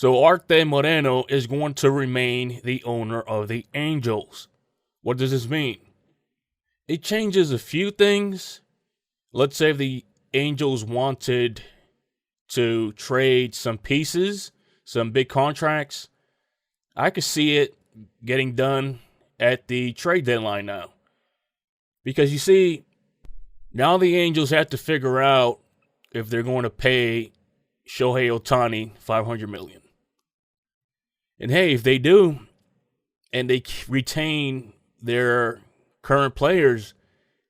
So Arte Moreno is going to remain the owner of the Angels. What does this mean? It changes a few things. Let's say if the Angels wanted to trade some pieces, some big contracts, I could see it getting done at the trade deadline now. Because you see, now the Angels have to figure out if they're going to pay shohei Ohtani $500 million. And hey, if they do, and they retain their current players,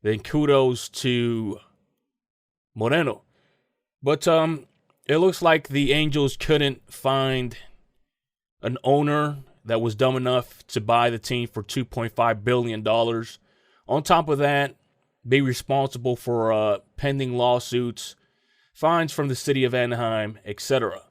then kudos to Moreno. But it looks like the Angels couldn't find an owner that was dumb enough to buy the team for $2.5 billion. On top of that, be responsible for pending lawsuits, fines from the city of Anaheim, etc.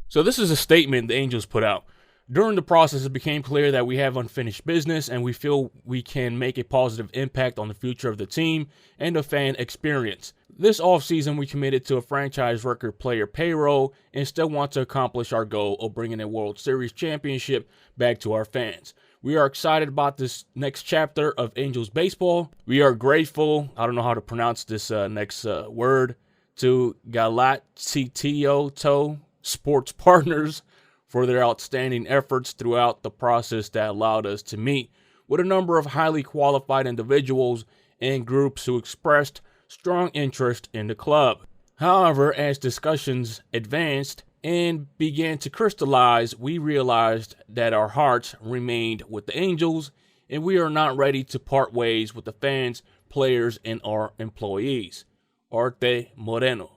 So this is a statement the Angels put out. During the process, it became clear that we have unfinished business and we feel we can make a positive impact on the future of the team and the fan experience. This offseason, we committed to a franchise record player payroll and still want to accomplish our goal of bringing a World Series championship back to our fans. We are excited about this next chapter of Angels baseball. We are grateful, I don't know how to pronounce this next word, to Galatito Sports Partners for their outstanding efforts throughout the process that allowed us to meet with a number of highly qualified individuals and groups who expressed strong interest in the club. However, as discussions advanced and began to crystallize, we realized that our hearts remained with the Angels, and we are not ready to part ways with the fans, players, and our employees. Arte Moreno.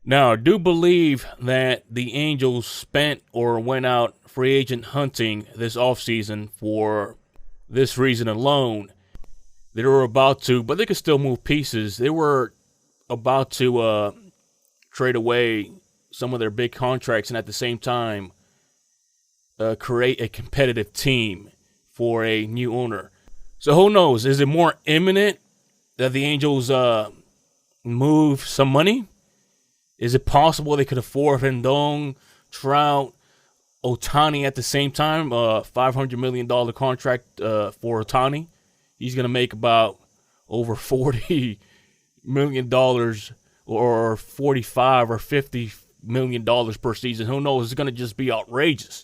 Now, I do believe that the Angels spent or went out free agent hunting this offseason for this reason alone. They were about to, but they could still move pieces. They were about to trade away some of their big contracts and at the same time create a competitive team for a new owner. So who knows? Is it more imminent that the Angels move some money? Is it possible they could afford Rendon, Trout, Ohtani at the same time? $500 million contract for Ohtani. He's going to make about over $40 million or $45 or $50 million per season. Who knows? It's going to just be outrageous.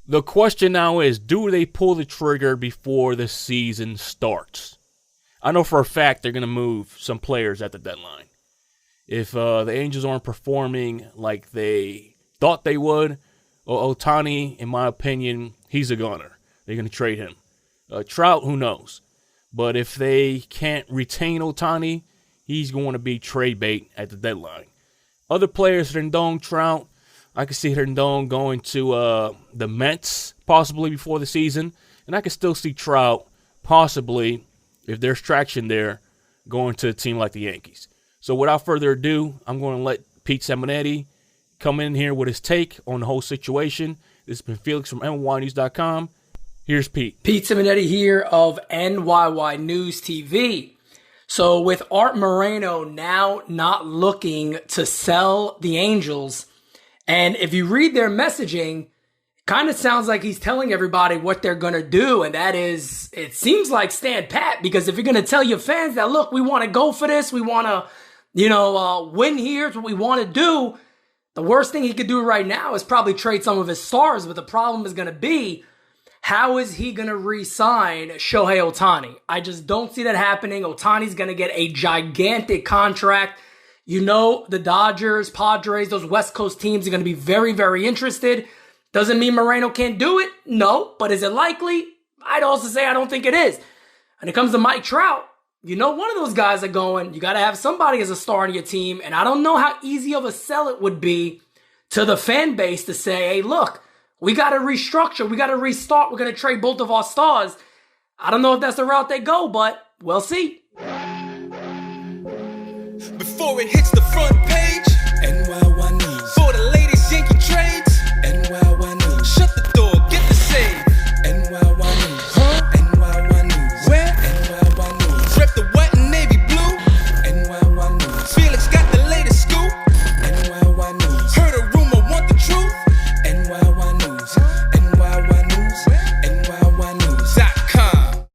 The question now is, do they pull the trigger before the season starts? I know for a fact they're going to move some players at the deadline. If the Angels aren't performing like they thought they would, Ohtani, in my opinion, he's a goner. They're going to trade him. Trout, who knows? But if they can't retain Ohtani, he's going to be trade bait at the deadline. Other players, Rendon, Trout, I could see Rendon going to the Mets possibly before the season. And I could still see Trout possibly, if there's traction there, going to a team like the Yankees. So without further ado, I'm going to let Pete Simonetti come in here with his take on the whole situation. This has been Felix from NYYNEWS.com. Here's Pete. Pete Simonetti here of NYY News TV. So with Art Moreno now not looking to sell the Angels, and if you read their messaging, it kind of sounds like he's telling everybody what they're going to do, and that is, it seems like stand pat, because if you're going to tell your fans that, look, we want to go for this, we want to win here, it's what we want to do. The worst thing he could do right now is probably trade some of his stars, but the problem is going to be, how is he going to re-sign Shohei Ohtani? I just don't see that happening. Ohtani's going to get a gigantic contract. You know, the Dodgers, Padres, those West Coast teams are going to be very, very interested. Doesn't mean Moreno can't do it. No, but is it likely? I'd also say I don't think it is. When it comes to Mike Trout, you know one of those guys are going, you got to have somebody as a star on your team, and I don't know how easy of a sell it would be to the fan base to say, hey, look, we got to restructure, we got to restart, we're going to trade both of our stars. I don't know if that's the route they go, but we'll see. Before it hits the front page.